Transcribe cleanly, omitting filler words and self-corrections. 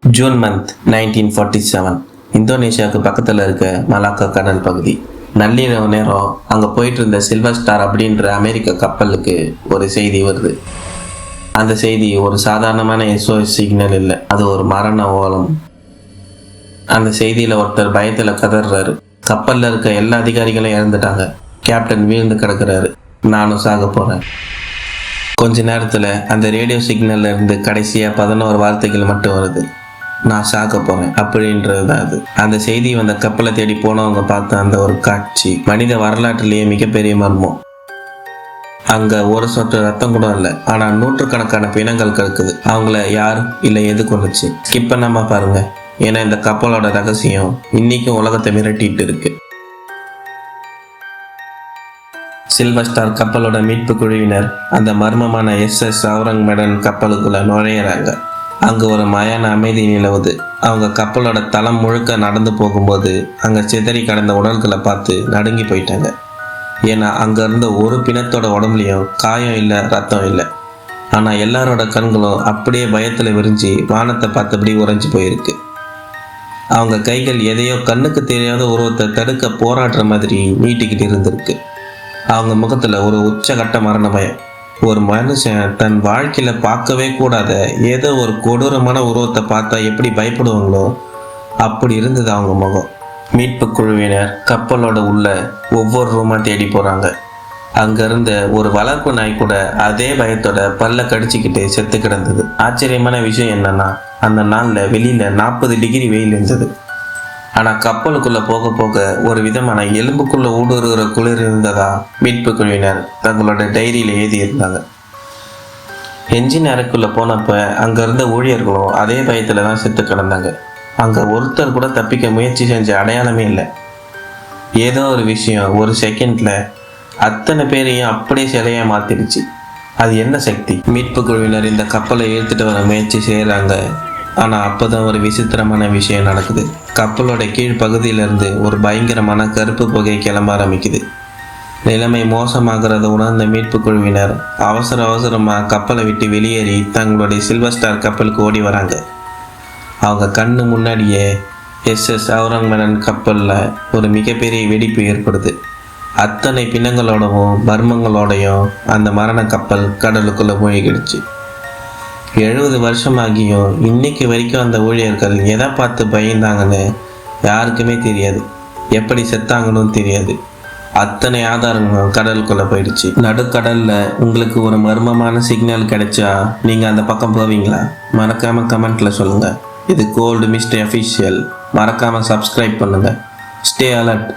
June month 1947 இந்தோனேஷியாவுக்கு பக்கத்தில் இருக்க Malacca கடல் பகுதி. நள்ளிரவு நேரம் அங்கே போயிட்டு இருந்த சில்வர் ஸ்டார் அப்படின்ற அமெரிக்க கப்பலுக்கு ஒரு செய்தி வருது. அந்த செய்தி ஒரு சாதாரணமான SOS சிக்னல் இல்லை, அது ஒரு மரண ஓலம். அந்த செய்தியில் ஒருத்தர் பயத்தில் கதறாரு. கப்பலில் இருக்க எல்லா அதிகாரிகளும் இறந்துட்டாங்க, கேப்டன் வீழ்ந்து கிடக்கிறாரு, நானும் சாக போகிறேன். கொஞ்ச நேரத்தில் அந்த ரேடியோ சிக்னல்ல இருந்து கடைசியாக 11 வார்த்தைகள் மட்டும் வருது, நான் சாக்க போறேன் அப்படின்றது தான் அது. அந்த செய்தி வந்த கப்பலை தேடி போனவங்க பார்த்த அந்த ஒரு காட்சி மனித வரலாற்றிலேயே மிகப்பெரிய மர்மம். அங்க ஒரு சொட்டு ரத்தம் கூட இல்லை, ஆனா நூற்றுக்கணக்கான பிணங்கள் கிடக்குது. அவங்கள யார் இல்லை எது கொண்டுச்சு ஸ்கிப் பண்ணாம பாருங்க, ஏன்னா இந்த கப்பலோட ரகசியம் இன்னைக்கும் உலகத்தை மிரட்டிட்டு இருக்கு. சில்வர் ஸ்டார் கப்பலோட மீட்பு குழுவினர் அந்த மர்மமான SS அவுரங் மெடன் கப்பலுக்குள்ள நுழையிறாங்க. அங்கே ஒரு மயான அமைதி நிலவுது. அவங்க கப்பலோட தளம் முழுக்க நடந்து போகும்போது அங்கே சிதறி கடந்த உடல்களை பார்த்து நடுங்கி போயிட்டாங்க. ஏன்னா அங்கே இருந்த ஒரு பிணத்தோட உடம்புலையும் காயம் இல்லை, ரத்தம் இல்லை. ஆனால் எல்லாரோட கண்களும் அப்படியே பயத்தில் விரிஞ்சு வானத்தை பார்த்தபடி உறைஞ்சி போயிருக்கு. அவங்க கைகள் எதையோ கண்ணுக்கு தெரியாத உருவத்தை தடுக்க போராடுற மாதிரி நீட்டிக்கிட்டு இருந்திருக்கு. அவங்க முகத்தில் ஒரு உச்சகட்ட மரண பயம். ஒரு மனுஷன் தன் வாழ்க்கையில பார்க்கவே கூடாத ஏதோ ஒரு கொடூரமான உருவத்தை பார்த்தா எப்படி பயப்படுவாங்களோ அப்படி இருந்தது அவங்க முகம். மீட்பு குழுவினர் கப்பலோட உள்ள ஒவ்வொரு ரூமா தேடி போறாங்க. அங்க இருந்த ஒரு வளர்ப்பு நாய் கூட அதே பயத்தோட பல்ல கடிச்சுக்கிட்டு செத்து கிடந்தது. ஆச்சரியமான விஷயம் என்னன்னா, அந்த நாள்ல வெளியில 40 டிகிரி வெயில் இருந்தது. ஆனா கப்பலுக்குள்ள போக போக ஒரு விதமான எலும்புக்குள்ள ஊடுருகிற குளிர் இருந்ததா மீட்பு குழுவினர் தங்களோட டைரியில எழுதி இருந்தாங்க. என்ஜின் அறைக்குள்ள போனப்ப அங்க இருந்த ஊழியர்களும் அதே பயத்துல தான் செத்து கிடந்தாங்க. அங்க ஒருத்தர் கூட தப்பிக்க முயற்சி செஞ்ச அடையாளமே இல்லை. ஏதோ ஒரு விஷயம் ஒரு செகண்ட்ல அத்தனை பேரையும் அப்படியே சிலையா மாத்திடுச்சு. அது என்ன சக்தி? மீட்பு குழுவினர் இந்த கப்பலை இழுத்துட்டு வர முயற்சி செய்யறாங்க. ஆனால் அப்போதான் ஒரு விசித்திரமான விஷயம் நடக்குது. கப்பலோட கீழ் பகுதியிலிருந்து ஒரு பயங்கரமான கருப்பு புகை கிளம்ப ஆரம்பிக்குது. நிலைமை மோசமாகிறத உணர்ந்த மீட்பு குழுவினர் அவசரமாக கப்பலை விட்டு வெளியேறி தங்களுடைய சில்வர் ஸ்டார் கப்பலுக்கு ஓடி வராங்க. அவங்க கண்ணு முன்னாடியே SS அவுரங் மெடன் கப்பலில் ஒரு மிகப்பெரிய வெடிப்பு ஏற்படுது. அத்தனை பிணங்களோடவும் மர்மங்களோடையும் அந்த மரண கப்பல் கடலுக்குள்ளே மூழ்கிடுச்சு. 70 வருஷமாகியும் இன்னைக்கு வரைக்கும் அந்த ஊழியர்கள் எதை பார்த்து பயந்தாங்கன்னு யாருக்குமே தெரியாது, எப்படி செத்தாங்கன்னு தெரியாது. அத்தனை ஆதாரங்களும் கடலுக்குள்ள போயிடுச்சு. நடுக்கடல்ல உங்களுக்கு ஒரு மர்மமான சிக்னல் கிடைச்சா நீங்க அந்த பக்கம் போவீங்களா? மறக்காம கமெண்ட்ல சொல்லுங்க. இது கோல்டு மிஸ்ட்ரி அஃபிஷியல். மறக்காம சப்ஸ்கிரைப் பண்ணுங்க. Stay alert.